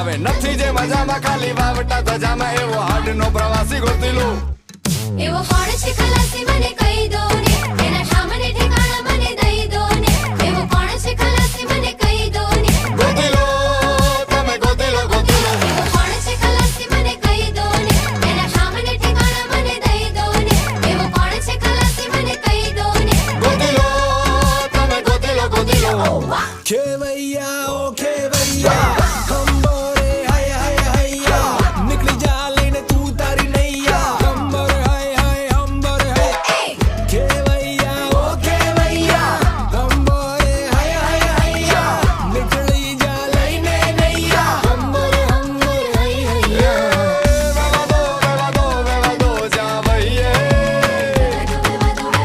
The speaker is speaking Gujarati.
હવે નથી જે મજામાં ખાલી વાવટા ધજામાં એવો હાડનો પ્રવાસી ગોતી લો એવો કોણ છે ખલાસી મને કહી દો ને એના સામને ઠેકાણા મને દઈ દો ને એવો કોણ છે ખલાસી મને કહી દો ને ગોતી લો તમે ગોતી લો એવો કોણ છે ખલાસી મને કહી દો ને એના સામને ઠેકાણા મને દઈ દો ને એવો કોણ છે ખલાસી મને કહી દો ને ગોતી લો તમે ગોતી લો ખેવૈયા ઓ